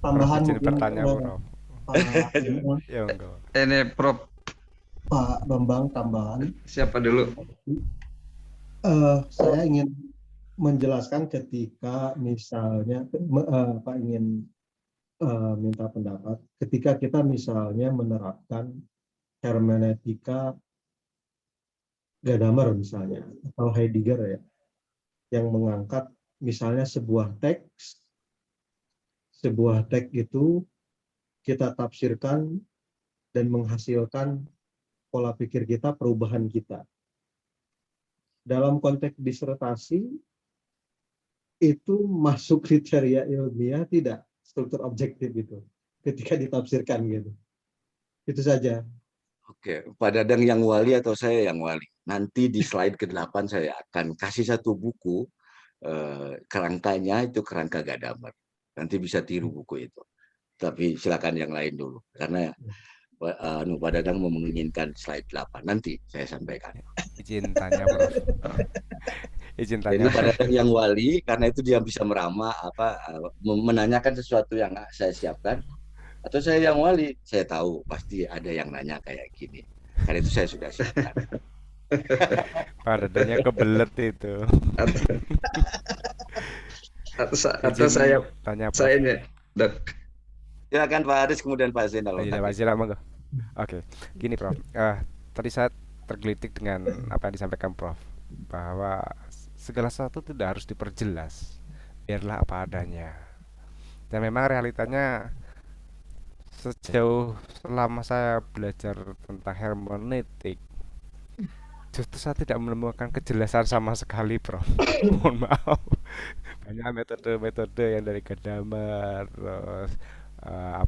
Prof tambahan izin mungkin bertanya, Prof. Pak Bambang, Ya enggak. Ini Prof, Pak Bambang tambahan. siapa dulu? Saya ingin menjelaskan ketika misalnya Pak ingin minta pendapat ketika kita misalnya menerapkan hermeneutika Gadamer misalnya atau Heidegger ya yang mengangkat misalnya sebuah teks itu kita tafsirkan dan menghasilkan pola pikir kita, perubahan kita. Dalam konteks disertasi itu masuk kriteria ilmiah tidak struktur objektif itu ketika ditafsirkan gitu. Itu saja. Oke, Pak Dadang yang wali atau saya yang wali? Nanti di slide ke-8 saya akan kasih satu buku, kerangkanya itu kerangka Gadamer. Nanti bisa tiru buku itu. Tapi silakan yang lain dulu, karena Pak Dadang mau menginginkan slide 8. Nanti saya sampaikan. Izin tanya, Prof. Izin Jadi tanya, Pak Prof. Dadang yang wali, karena itu dia bisa meramah menanyakan sesuatu yang saya siapkan. Atau saya yang wali, saya tahu pasti ada yang nanya kayak gini. Karena itu saya sudah siapkan. Pak dadanya kebelet itu. Atau Izin saya tanya, Prof. sayanya, Dok. Silakan Pak Aris, kemudian Pak Zainal. Izin Pak Zira, monggo. Oke, gini Prof. Tadi saya tergelitik dengan apa yang disampaikan Prof. Bahwa segala sesuatu tidak harus diperjelas, biarlah apa adanya. Dan memang realitanya sejauh selama saya belajar tentang hermeneutik, justru saya tidak menemukan kejelasan sama sekali, Prof. Mohon maaf. Banyak metode-metode yang dari Gadamer, terus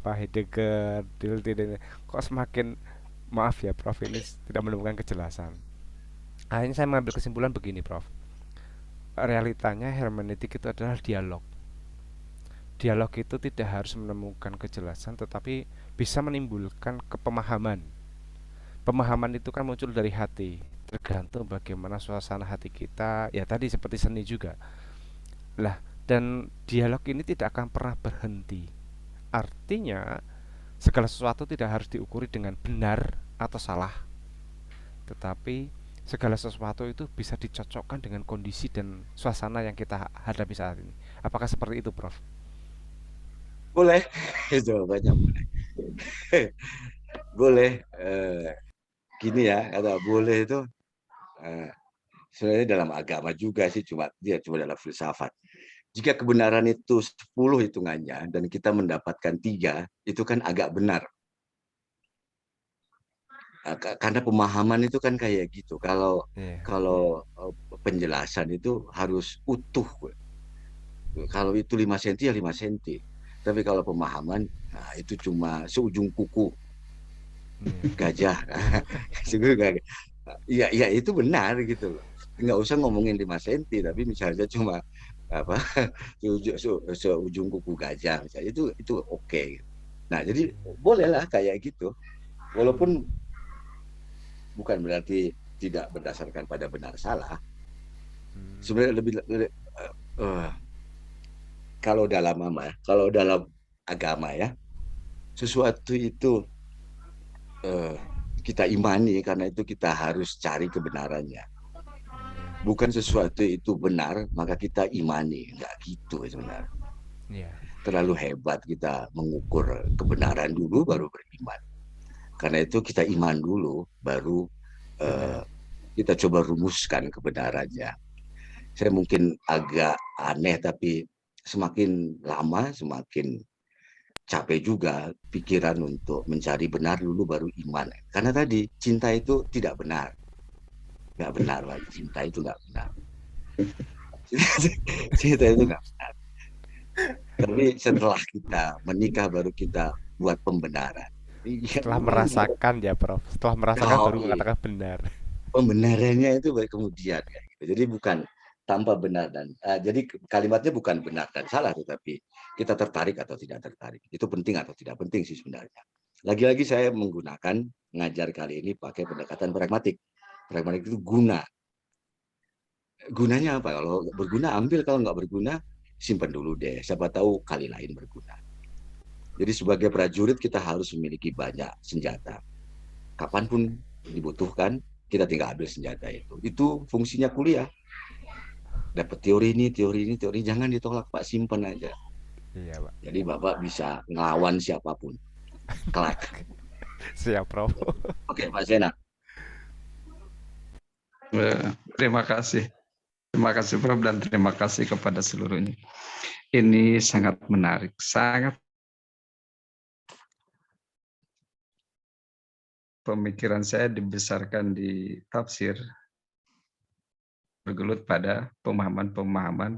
Heidegger, Dilthey, kok semakin maaf ya, Prof, ini tidak menemukan kejelasan. Akhirnya saya mengambil kesimpulan begini, Prof. Realitanya hermeneutik itu adalah dialog. Dialog itu tidak harus menemukan kejelasan, tetapi bisa menimbulkan kepemahaman. Pemahaman itu kan muncul dari hati, tergantung bagaimana suasana hati kita. Ya tadi seperti seni juga. Lah, dan dialog ini tidak akan pernah berhenti. Artinya, segala sesuatu tidak harus diukuri dengan benar atau salah, tetapi segala sesuatu itu bisa dicocokkan dengan kondisi dan suasana yang kita hadapi saat ini. Apakah seperti itu, Prof? Boleh, jawabannya boleh. Boleh. Gini ya, kata boleh itu sebenarnya dalam agama juga sih, cuma dalam filsafat. Jika kebenaran itu 10 hitungannya dan kita mendapatkan 3, itu kan agak benar. Karena pemahaman itu kan kayak gitu. Kalau penjelasan itu harus utuh. Kalau itu 5 cm ya 5 cm. Tapi kalau pemahaman, nah itu cuma seujung kuku gajah. Ya itu benar gitu loh. Nggak usah ngomongin 5 cm, tapi misalnya cuma apa seujung kuku gajah misalnya, itu oke. Nah, jadi bolehlah kayak gitu. Walaupun bukan berarti tidak berdasarkan pada benar salah. Sebenarnya lebih kalau dalam agama ya, sesuatu itu kita imani karena itu kita harus cari kebenarannya. Bukan sesuatu itu benar maka kita imani, nggak gitu sebenarnya. Terlalu hebat kita mengukur kebenaran dulu baru beriman. Karena itu kita iman dulu baru kita coba rumuskan kebenarannya. Saya mungkin agak aneh, tapi semakin lama semakin capek juga pikiran untuk mencari benar dulu baru iman. Karena tadi cinta itu tidak benar. Nggak benar, Pak. Cinta itu nggak benar. Cinta itu nggak benar. Tapi setelah kita menikah baru kita buat pembenaran. Setelah merasakan ya, Prof. Setelah merasakan baru mengatakan benar. Pembenarannya itu baru kemudian. Jadi bukan tanpa benar dan jadi kalimatnya bukan benar dan salah, tetapi kita tertarik atau tidak tertarik. Itu penting atau tidak penting sih sebenarnya. Lagi-lagi saya menggunakan ngajar kali ini pakai pendekatan pragmatik. Pragmatik itu guna. Gunanya apa? Kalau berguna ambil, kalau nggak berguna simpan dulu deh. Siapa tahu kali lain berguna. Jadi sebagai prajurit kita harus memiliki banyak senjata. Kapanpun dibutuhkan, kita tinggal ambil senjata itu. Itu fungsinya kuliah. Dapat teori ini, jangan ditolak Pak, simpen aja. Iya, Pak. Jadi Bapak bisa ngelawan siapapun. Kelak. Siap, Prof. Oke, Pak Zena. Terima kasih. Terima kasih Prof dan terima kasih kepada seluruhnya. Ini sangat menarik, sangat pemikiran saya dibesarkan di tafsir bergelut pada pemahaman-pemahaman.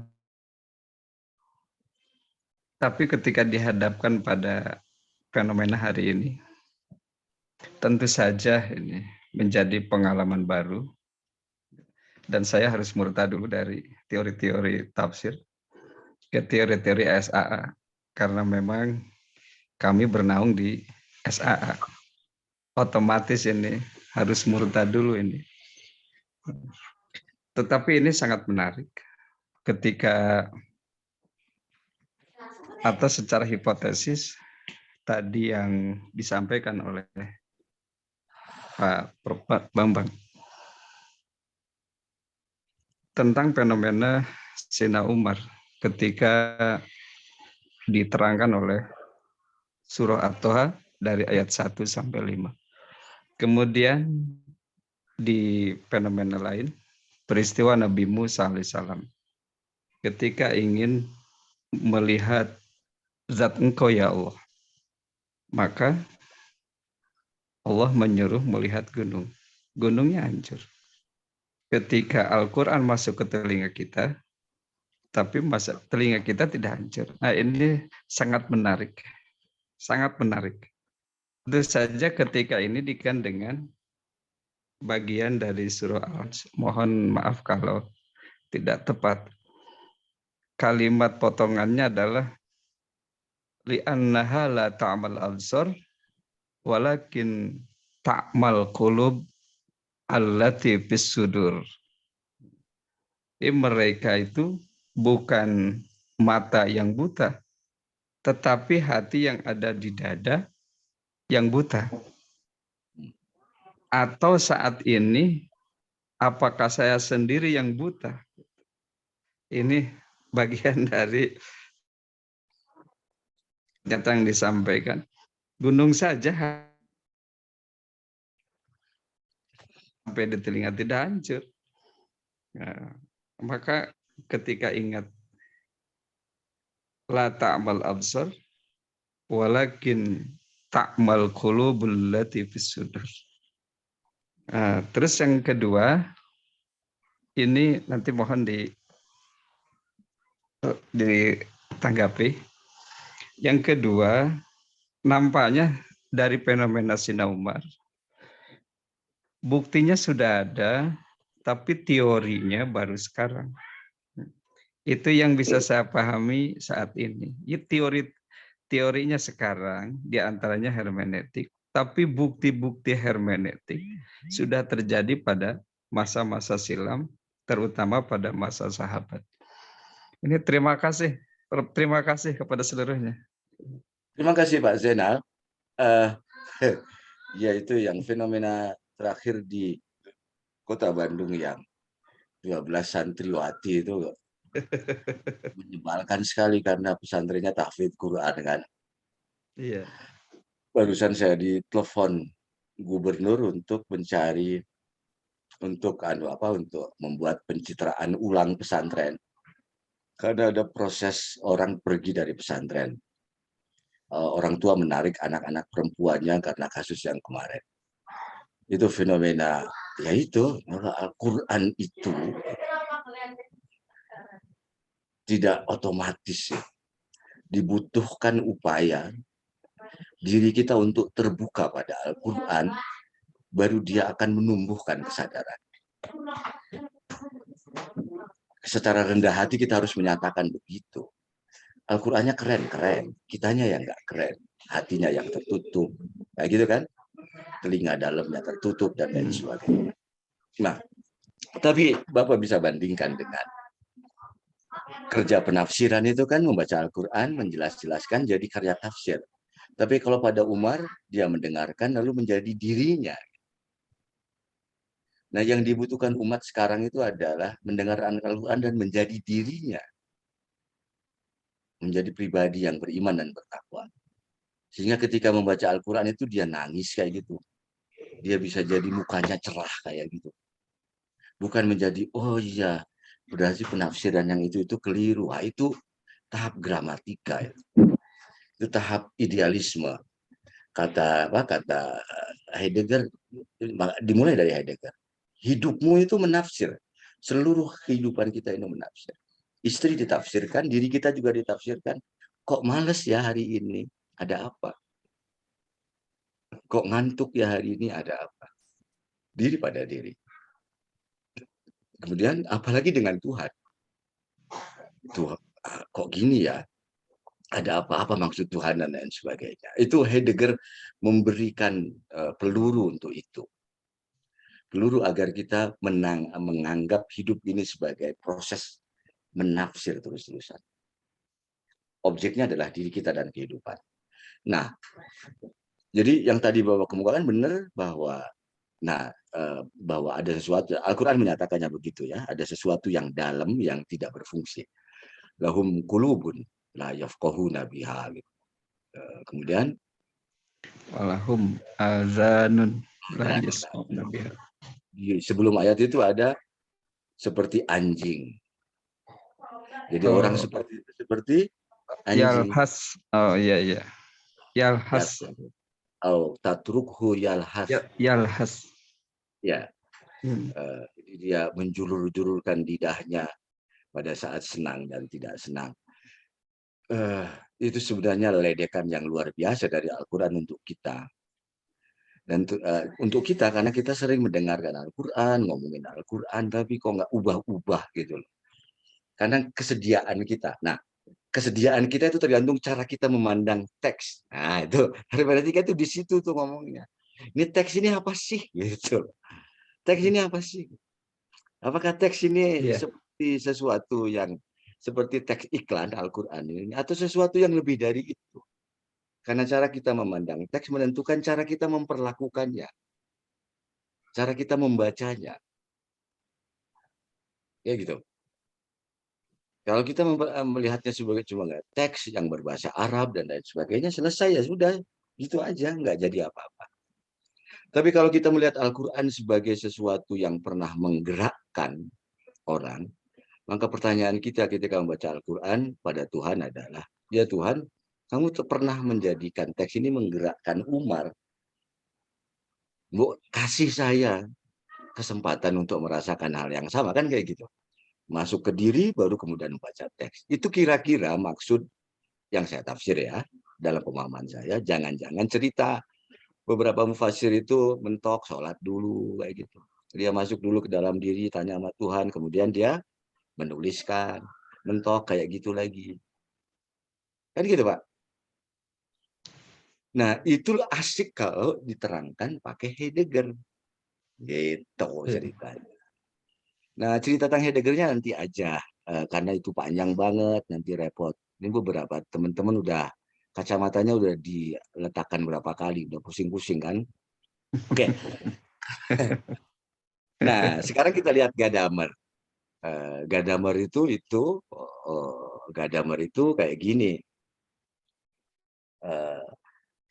Tapi ketika dihadapkan pada fenomena hari ini, tentu saja ini menjadi pengalaman baru. Dan saya harus murtad dulu dari teori-teori tafsir ke teori-teori SAA. Karena memang kami bernaung di SAA. Otomatis ini harus murtad dulu ini. Tetapi ini sangat menarik ketika atau secara hipotesis tadi yang disampaikan oleh Pak Bambang tentang fenomena Sayyidina Umar ketika diterangkan oleh surah At-Toha dari ayat 1 sampai 5. Kemudian di fenomena lain peristiwa Nabi Musa alaihissalam ketika ingin melihat zat Engkau ya Allah, maka Allah menyuruh melihat gunung. Gunungnya hancur. Ketika Al-Quran masuk ke telinga kita, tapi telinga kita tidak hancur. Nah, ini sangat menarik. Sangat menarik. Tentu saja ketika ini dikan dengan bagian dari surah Al-An'am. Mohon maaf kalau tidak tepat. Kalimat potongannya adalah li'annaha la ta'mal absar walakin ta'mal qulub allati fis sudur. Mereka itu bukan mata yang buta, tetapi hati yang ada di dada yang buta. Atau saat ini, apakah saya sendiri yang buta? Ini bagian dari yang disampaikan. Gunung saja sampai di telinga tidak hancur. Nah, maka ketika ingat la ta'mal absar walakin ta'mal qulubul lati fis sudur. Nah, terus yang kedua ini nanti mohon ditanggapi. Yang kedua, nampaknya dari fenomena Sayyidina Umar buktinya sudah ada, tapi teorinya baru sekarang. Itu yang bisa saya pahami saat ini. Teorinya sekarang diantaranya hermeneutik, tapi bukti-bukti hermeneutik sudah terjadi pada masa-masa silam, terutama pada masa sahabat. Ini terima kasih kepada seluruhnya. Terima kasih Pak Zainal. Yaitu yang fenomena terakhir di Kota Bandung yang 12 santriwati itu menyebalkan sekali karena pesantrennya tahfidz Quran kan. Iya. Barusan saya ditelepon gubernur untuk mencari untuk membuat pencitraan ulang pesantren. Karena ada proses orang pergi dari pesantren. Orang tua menarik anak-anak perempuannya karena kasus yang kemarin. Itu fenomena, yaitu Al-Quran itu tidak otomatis. Dibutuhkan upaya diri kita untuk terbuka pada Al-Quran, baru dia akan menumbuhkan kesadaran. Secara rendah hati kita harus menyatakan begitu. Al-Qur'annya keren, kitanya yang nggak keren, hatinya yang tertutup, kayak gitu kan? Telinga dalamnya tertutup dan lain sebagainya. Nah, tapi Bapak bisa bandingkan dengan kerja penafsiran itu kan membaca Al-Quran, menjelaskan jadi karya tafsir. Tapi kalau pada Umar, dia mendengarkan lalu menjadi dirinya. Nah, yang dibutuhkan umat sekarang itu adalah mendengarkan Al-Quran dan menjadi dirinya. Menjadi pribadi yang beriman dan bertakwa. Sehingga ketika membaca Al-Quran itu dia nangis kayak gitu. Dia bisa jadi mukanya cerah kayak gitu. Bukan menjadi, oh iya, berarti penafsiran yang itu keliru. Wah, itu tahap gramatika. Itu tahap idealisme. Kata Heidegger, dimulai dari Heidegger. Hidupmu itu menafsir. Seluruh kehidupan kita ini menafsir. Istri ditafsirkan, diri kita juga ditafsirkan. Kok males ya hari ini? Ada apa? Kok ngantuk ya hari ini? Ada apa? Diri pada diri. Kemudian apalagi dengan Tuhan. Tuh, kok gini ya? Ada apa-apa maksud Tuhan dan lain sebagainya. Itu Heidegger memberikan peluru untuk itu. Peluru agar kita menganggap hidup ini sebagai proses menafsir terus-terusan. Objeknya adalah diri kita dan kehidupan. Nah, jadi yang tadi Bapak kemukakan benar bahwa bahwa ada sesuatu, Al-Quran menyatakannya begitu ya, ada sesuatu yang dalam yang tidak berfungsi. Lahum qulubun la yafqahuna biha. Kemudian Walahum azanun la yasma'una biha. Sebelum ayat itu ada seperti anjing. Jadi orang seperti anjing. Yalhas. Oh iya. Yalhas. Tatrukhu yalhas. Yalhas. Ya. Jadi dia menjulur-julurkan lidahnya pada saat senang dan tidak senang. Itu sebenarnya ledekan yang luar biasa dari Al-Quran untuk kita. Dan untuk kita, karena kita sering mendengarkan Al-Quran, ngomongin Al-Quran, tapi kok nggak ubah-ubah gitu loh. Karena kesediaan kita. Nah, kesediaan kita itu tergantung cara kita memandang teks. Nah, itu hermeneutika itu di situ tuh ngomongnya. Ini teks ini apa sih? Gitu. Teks ini apa sih? Apakah teks ini seperti sesuatu yang seperti teks iklan Al-Quran ini, atau sesuatu yang lebih dari itu? Karena cara kita memandang teks menentukan cara kita memperlakukannya. Cara kita membacanya. Ya gitu. Kalau kita melihatnya sebagai cuma teks yang berbahasa Arab dan lain sebagainya, selesai ya sudah. Gitu aja, nggak jadi apa-apa. Tapi kalau kita melihat Al-Quran sebagai sesuatu yang pernah menggerakkan orang, maka pertanyaan kita ketika membaca Al-Quran pada Tuhan adalah, ya Tuhan, kamu pernah menjadikan teks ini menggerakkan Umar. Kasih saya kesempatan untuk merasakan hal yang sama, kan kayak gitu. Masuk ke diri, baru kemudian membaca teks. Itu kira-kira maksud yang saya tafsir ya, dalam pemahaman saya, jangan-jangan cerita. Beberapa mufassir itu mentok, sholat dulu, kayak gitu. Dia masuk dulu ke dalam diri, tanya sama Tuhan, kemudian dia menuliskan, mentok, kayak gitu lagi. Kan gitu, Pak? Nah, itu asik kalau diterangkan pakai Heidegger. Gitu ceritanya. Nah, cerita tentang Heideggernya nanti aja, karena itu panjang banget, nanti repot. Ini beberapa teman-teman udah, kacamatanya udah diletakkan berapa kali, udah pusing-pusing kan. Oke. Nah, sekarang kita lihat Gadamer. Gadamer itu kayak gini.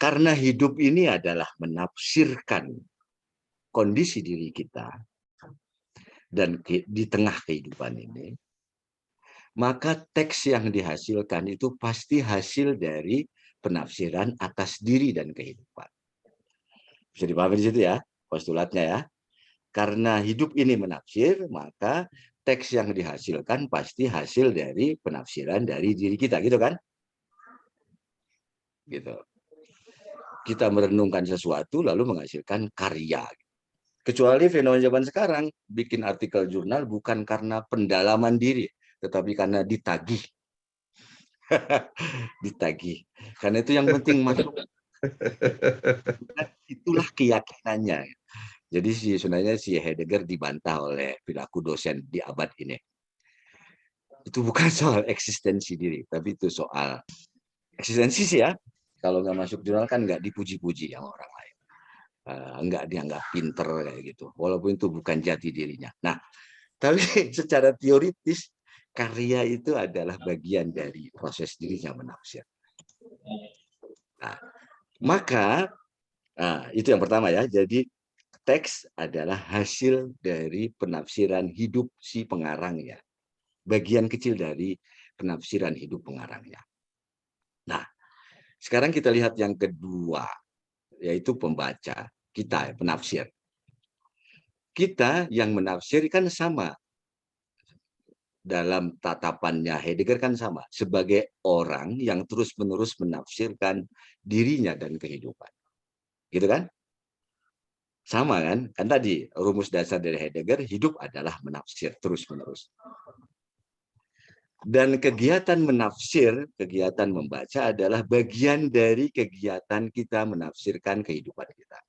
Karena hidup ini adalah menafsirkan kondisi diri kita dan di tengah kehidupan ini, maka teks yang dihasilkan itu pasti hasil dari penafsiran atas diri dan kehidupan. Bisa dipahami di situ ya, postulatnya ya. Karena hidup ini menafsir, maka teks yang dihasilkan pasti hasil dari penafsiran dari diri kita, gitu kan? Gitu. Kita merenungkan sesuatu lalu menghasilkan karya. Kecuali fenomena zaman sekarang, bikin artikel jurnal bukan karena pendalaman diri, tetapi karena ditagih. Ditagih. Karena itu yang penting masuk. Itulah keyakinannya. Jadi sebenarnya si Heidegger dibantah oleh perilaku dosen di abad ini. Itu bukan soal eksistensi diri, tapi itu soal eksistensi sih ya. Kalau nggak masuk jurnal kan nggak dipuji-puji sama orang lain. Nggak dianggap pinter kayak gitu. Walaupun itu bukan jati dirinya. Nah, tapi secara teoritis, karya itu adalah bagian dari proses dirinya menafsir. Nah, maka itu yang pertama ya. Jadi teks adalah hasil dari penafsiran hidup si pengarangnya. Bagian kecil dari penafsiran hidup pengarangnya. Nah, sekarang kita lihat yang kedua, yaitu pembaca, kita penafsir. Kita yang menafsir kan sama. Dalam tatapannya Heidegger kan sama. Sebagai orang yang terus-menerus menafsirkan dirinya dan kehidupan. Gitu kan? Sama kan? Kan tadi rumus dasar dari Heidegger, hidup adalah menafsir terus-menerus. Dan kegiatan menafsir, kegiatan membaca adalah bagian dari kegiatan kita menafsirkan kehidupan kita.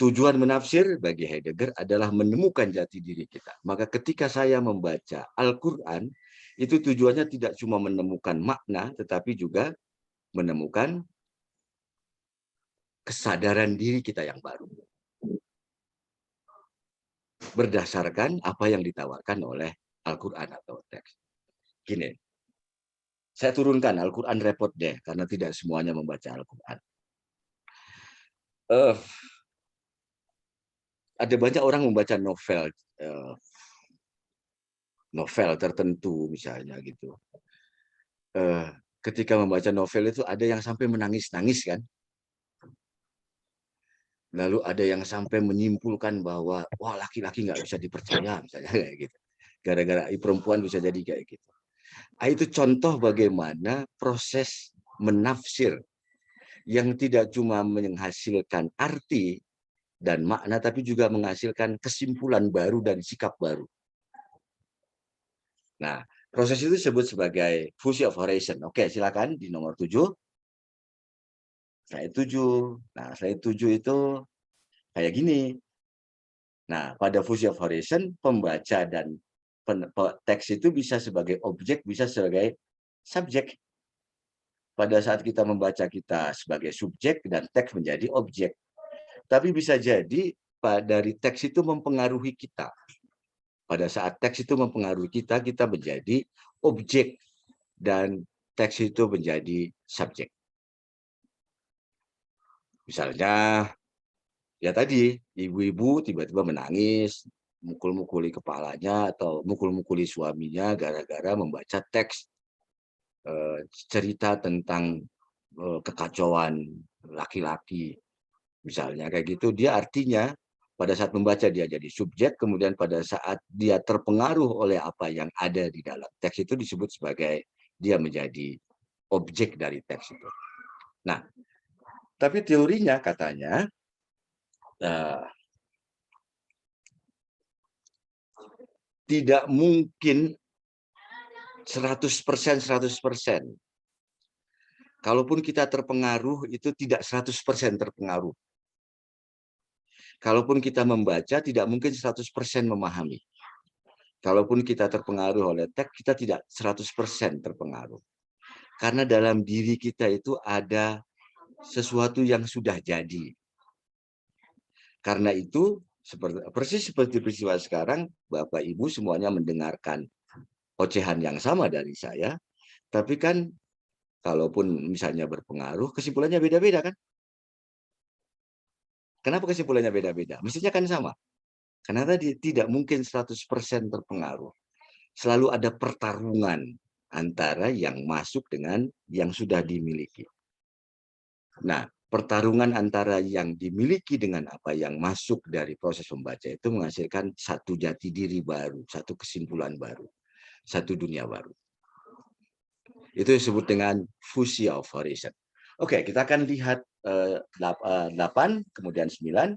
Tujuan menafsir bagi Heidegger adalah menemukan jati diri kita. Maka ketika saya membaca Al-Quran, itu tujuannya tidak cuma menemukan makna, tetapi juga menemukan kesadaran diri kita yang baru. Berdasarkan apa yang ditawarkan oleh Al-Quran atau teks. Gini, saya turunkan Al-Quran repot deh, karena tidak semuanya membaca Al-Quran. Ada banyak orang membaca novel, novel tertentu misalnya gitu. Ketika membaca novel itu ada yang sampai menangis-nangis kan. Lalu ada yang sampai menyimpulkan bahwa wah laki-laki nggak bisa dipercaya misalnya kayak gitu. Gara-gara perempuan bisa jadi kayak gitu. Itu contoh bagaimana proses menafsir yang tidak cuma menghasilkan arti dan makna, tapi juga menghasilkan kesimpulan baru dan sikap baru. Nah, proses itu disebut sebagai fusi of horizon. Oke, silakan di nomor 7. Slide 7. Nah, slide 7 itu kayak gini. Nah, pada fusi of horizon, pembaca dan teks itu bisa sebagai objek, bisa sebagai subjek. Pada saat kita membaca, kita sebagai subjek dan teks menjadi objek. Tapi bisa jadi dari teks itu mempengaruhi kita. Pada saat teks itu mempengaruhi kita, kita menjadi objek dan teks itu menjadi subjek. Misalnya, ya tadi, ibu-ibu tiba-tiba menangis, mukul-mukuli kepalanya atau mukul-mukuli suaminya gara-gara membaca teks cerita tentang kekacauan laki-laki. Misalnya kayak gitu, dia artinya pada saat membaca dia jadi subjek, kemudian pada saat dia terpengaruh oleh apa yang ada di dalam teks itu disebut sebagai dia menjadi objek dari teks itu. Nah, tapi teorinya katanya tidak mungkin 100%. Kalaupun kita terpengaruh, itu tidak 100% terpengaruh. Kalaupun kita membaca, tidak mungkin 100% memahami. Kalaupun kita terpengaruh oleh teks, kita tidak 100% terpengaruh. Karena dalam diri kita itu ada sesuatu yang sudah jadi. Karena itu, persis seperti peristiwa sekarang, Bapak Ibu semuanya mendengarkan ocehan yang sama dari saya, tapi kan kalaupun misalnya berpengaruh, kesimpulannya beda-beda kan? Kenapa kesimpulannya beda-beda? Mestinya kan sama. Karena tadi tidak mungkin 100% terpengaruh. Selalu ada pertarungan antara yang masuk dengan yang sudah dimiliki. Nah, pertarungan antara yang dimiliki dengan apa yang masuk dari proses membaca itu menghasilkan satu jati diri baru, satu kesimpulan baru, satu dunia baru. Itu disebut dengan fusi of horizon. Oke, kita akan lihat 8, kemudian 9.